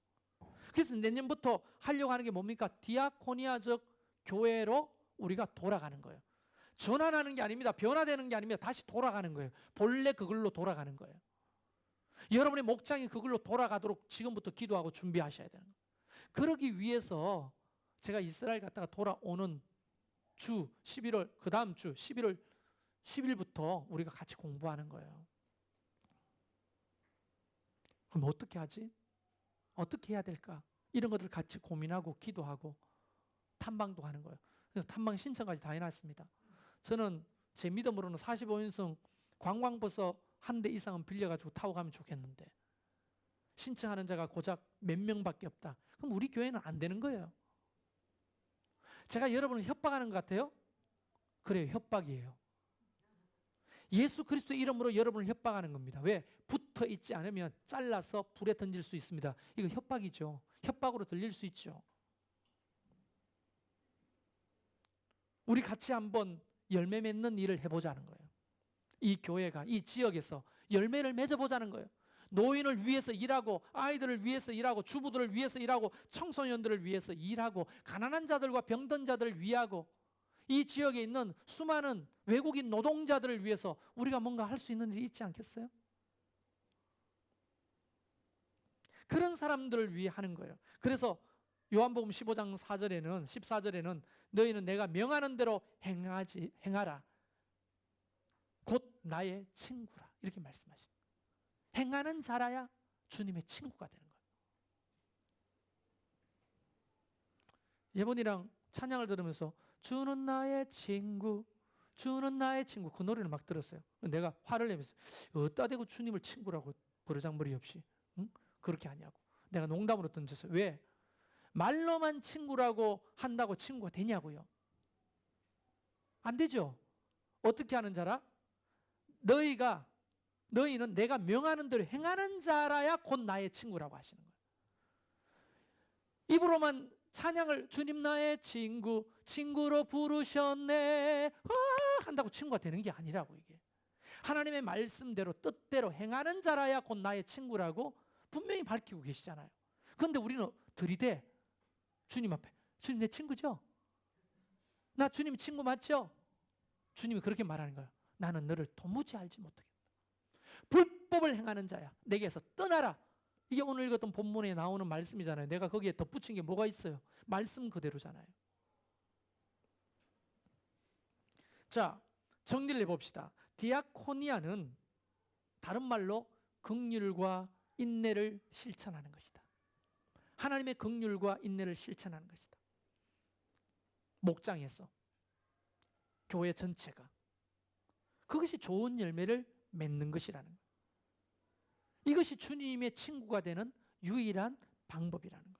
그래서 내년부터 하려고 하는 게 뭡니까? 디아코니아적 교회로 우리가 돌아가는 거예요. 전환하는 게 아닙니다. 변화되는 게 아닙니다. 다시 돌아가는 거예요. 본래 그걸로 돌아가는 거예요. 여러분의 목장이 그걸로 돌아가도록 지금부터 기도하고 준비하셔야 되는 거예요. 그러기 위해서 제가 이스라엘 갔다가 돌아오는 주 11월 그 다음 주 11월 10일부터 우리가 같이 공부하는 거예요. 그럼 어떻게 하지? 어떻게 해야 될까? 이런 것들을 같이 고민하고 기도하고 탐방도 하는 거예요. 그래서 탐방 신청까지 다 해놨습니다. 저는 제 믿음으로는 45인승 관광버스 한 대 이상은 빌려가지고 타고 가면 좋겠는데 신청하는 자가 고작 몇 명밖에 없다. 그럼 우리 교회는 안 되는 거예요. 제가 여러분을 협박하는 것 같아요? 그래요, 협박이에요. 예수 그리스도 이름으로 여러분을 협박하는 겁니다. 왜? 붙어 붙어 있지 않으면 잘라서 불에 던질 수 있습니다. 이거 협박이죠. 협박으로 들릴 수 있죠. 우리 같이 한번 열매 맺는 일을 해보자는 거예요. 이 교회가 이 지역에서 열매를 맺어보자는 거예요. 노인을 위해서 일하고, 아이들을 위해서 일하고, 주부들을 위해서 일하고, 청소년들을 위해서 일하고, 가난한 자들과 병든 자들을 위하고, 이 지역에 있는 수많은 외국인 노동자들을 위해서 우리가 뭔가 할 수 있는 일이 있지 않겠어요? 그런 사람들을 위해 하는 거예요. 그래서 요한복음 15장 4절에는 14절에는 너희는 내가 명하는 대로 행하라. 곧 나의 친구라. 이렇게 말씀하십니다. 행하는 자라야 주님의 친구가 되는 거예요. 예본이랑 찬양을 들으면서 주는 나의 친구, 주는 나의 친구, 그 노래를 막 들었어요. 내가 화를 내면서 어디다 대고 주님을 친구라고 버르장머리 없이, 응? 그렇게 하냐고 내가 농담으로 던졌어요. 왜? 말로만 친구라고 한다고 친구가 되냐고요. 안 되죠. 어떻게 하는 자라? 너희는 내가 명하는 대로 행하는 자라야 곧 나의 친구라고 하시는 거예요. 입으로만 찬양을 주님 나의 친구, 친구로 부르셨네 한다고 친구가 되는 게 아니라고. 이게 하나님의 말씀대로 뜻대로 행하는 자라야 곧 나의 친구라고 분명히 밝히고 계시잖아요. 그런데 우리는 들이대 주님 앞에, 주님 내 친구죠? 나 주님 친구 맞죠? 주님이 그렇게 말하는 거예요. 나는 너를 도무지 알지 못하겠다. 불법을 행하는 자야, 내게서 떠나라. 이게 오늘 읽었던 본문에 나오는 말씀이잖아요. 내가 거기에 덧붙인 게 뭐가 있어요? 말씀 그대로잖아요. 자, 정리를 해봅시다. 디아코니아는 다른 말로 긍휼과 인내를 실천하는 것이다. 하나님의 긍휼과 인내를 실천하는 것이다. 목장에서, 교회 전체가 그것이 좋은 열매를 맺는 것이라는 거예요. 이것이 주님의 친구가 되는 유일한 방법이라는 거예요.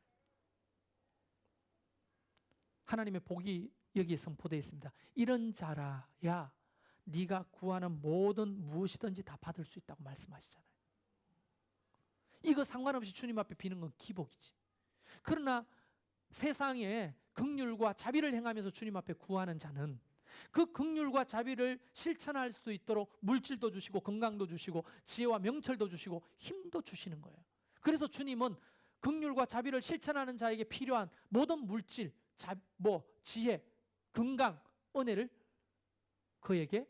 하나님의 복이 여기에 선포되어 있습니다. 이런 자라야 네가 구하는 모든 무엇이든지 다 받을 수 있다고 말씀하시잖아요. 이거 상관없이 주님 앞에 비는 건 기복이지. 그러나 세상에 긍휼과 자비를 행하면서 주님 앞에 구하는 자는 그 긍휼과 자비를 실천할 수 있도록 물질도 주시고 건강도 주시고 지혜와 명철도 주시고 힘도 주시는 거예요. 그래서 주님은 긍휼과 자비를 실천하는 자에게 필요한 모든 물질, 지혜, 건강, 은혜를 그에게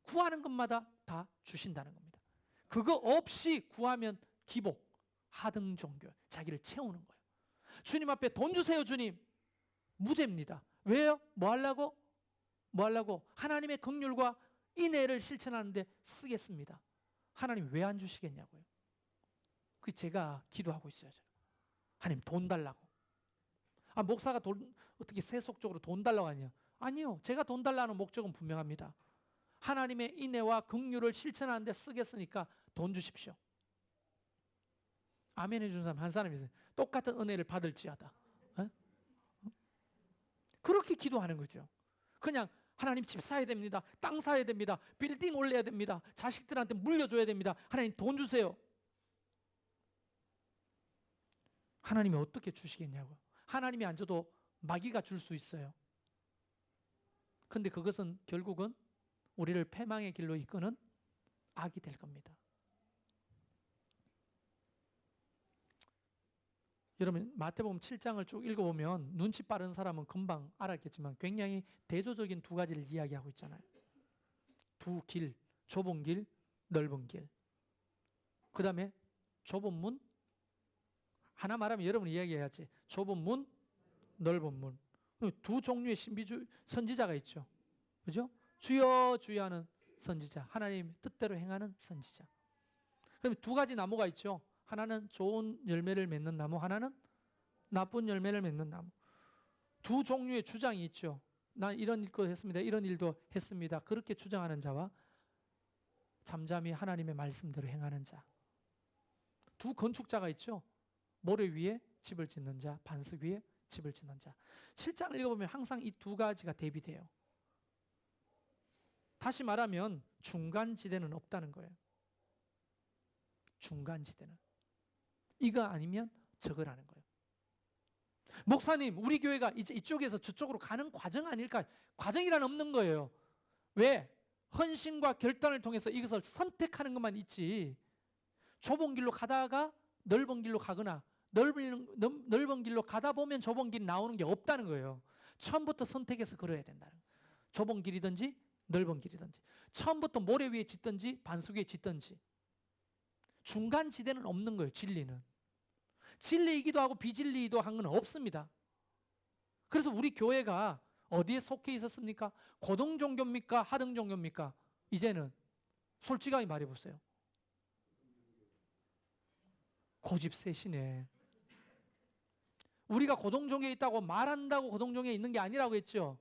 구하는 것마다 다 주신다는 겁니다. 그거 없이 구하면 기복, 하등 종교, 자기를 채우는 거예요. 주님 앞에 돈 주세요 주님. 무죄입니다. 왜요? 뭐 하려고? 하나님의 긍휼과 인애를 실천하는데 쓰겠습니다. 하나님 왜 안 주시겠냐고요. 그 제가 기도하고 있어요. 하나님 돈 달라고. 목사가 어떻게 세속적으로 돈 달라고 하냐? 아니요. 제가 돈 달라는 목적은 분명합니다. 하나님의 인애와 긍휼을 실천하는데 쓰겠으니까 돈 주십시오. 아멘 해주는 사람 한 사람이 있어요. 똑같은 은혜를 받을지어다. 그렇게 기도하는 거죠. 그냥 하나님 집 사야 됩니다. 땅 사야 됩니다. 빌딩 올려야 됩니다. 자식들한테 물려줘야 됩니다. 하나님 돈 주세요. 하나님이 어떻게 주시겠냐고요. 하나님이 안 줘도 마귀가 줄 수 있어요. 근데 그것은 결국은 우리를 패망의 길로 이끄는 악이 될 겁니다. 여러분 마태복음 7장을 쭉 읽어보면 눈치 빠른 사람은 금방 알았겠지만 굉장히 대조적인 두 가지를 이야기하고 있잖아요. 두 길, 좁은 길, 넓은 길. 그 다음에 좁은 문, 하나 말하면 여러분이 이야기해야지. 좁은 문, 넓은 문. 두 종류의 선지자가 있죠. 그죠? 주여 주여 하는 선지자, 하나님 뜻대로 행하는 선지자. 그럼 두 가지 나무가 있죠. 하나는 좋은 열매를 맺는 나무, 하나는 나쁜 열매를 맺는 나무. 두 종류의 주장이 있죠. 난 이런 일도 했습니다. 이런 일도 했습니다. 그렇게 주장하는 자와 잠잠히 하나님의 말씀대로 행하는 자. 두 건축자가 있죠. 모래 위에 집을 짓는 자, 반석 위에 집을 짓는 자. 7장을 읽어보면 항상 이 두 가지가 대비돼요. 다시 말하면 중간지대는 없다는 거예요. 중간지대는. 이거 아니면 저거라는 거예요. 목사님, 우리 교회가 이제 이쪽에서 저쪽으로 가는 과정 아닐까? 과정이란 없는 거예요. 왜? 헌신과 결단을 통해서 이것을 선택하는 것만 있지, 좁은 길로 가다가 넓은 길로 가거나 넓은 길로 가다 보면 좁은 길이 나오는 게 없다는 거예요. 처음부터 선택해서 걸어야 된다는 거예요. 좁은 길이든지 넓은 길이든지, 처음부터 모래 위에 짓든지 반석 위에 짓든지, 중간 지대는 없는 거예요. 진리는 진리이기도 하고 비진리이기도 한 건 없습니다. 그래서 우리 교회가 어디에 속해 있었습니까? 고등 종교입니까? 하등 종교입니까? 이제는 솔직하게 말해보세요. 고집세시네. 우리가 고등 종교에 있다고 말한다고 고등 종교에 있는 게 아니라고 했죠.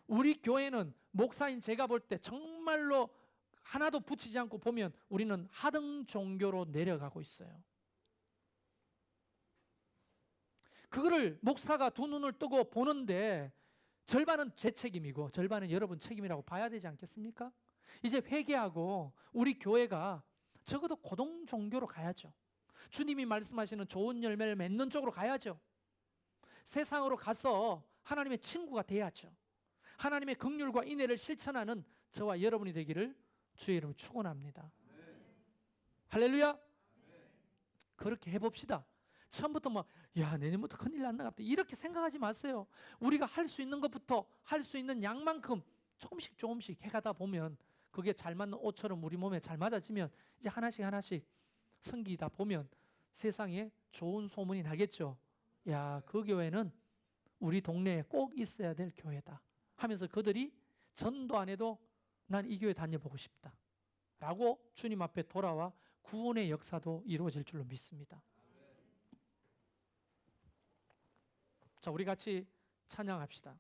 우리 교회는 목사인 제가 볼 때 정말로 하나도 붙이지 않고 보면 우리는 하등 종교로 내려가고 있어요. 그거를 목사가 두 눈을 뜨고 보는데 절반은 제 책임이고 절반은 여러분 책임이라고 봐야 되지 않겠습니까? 이제 회개하고 우리 교회가 적어도 고등 종교로 가야죠. 주님이 말씀하시는 좋은 열매를 맺는 쪽으로 가야죠. 세상으로 가서 하나님의 친구가 돼야죠. 하나님의 긍휼과 인애를 실천하는 저와 여러분이 되기를 주의 이름으로 축원합니다. 할렐루야. 그렇게 해봅시다. 처음부터 막 내년부터 큰일 났나 보다 이렇게 생각하지 마세요. 우리가 할 수 있는 것부터 할 수 있는 양만큼 조금씩 해가다 보면 그게 잘 맞는 옷처럼 우리 몸에 잘 맞아지면 이제 하나씩 섬기다 보면 세상에 좋은 소문이 나겠죠. 그 교회는 우리 동네에 꼭 있어야 될 교회다 하면서 그들이 전도 안 해도 난 이 교회 다녀보고 싶다 라고 주님 앞에 돌아와 구원의 역사도 이루어질 줄로 믿습니다. 자, 우리 같이 찬양합시다.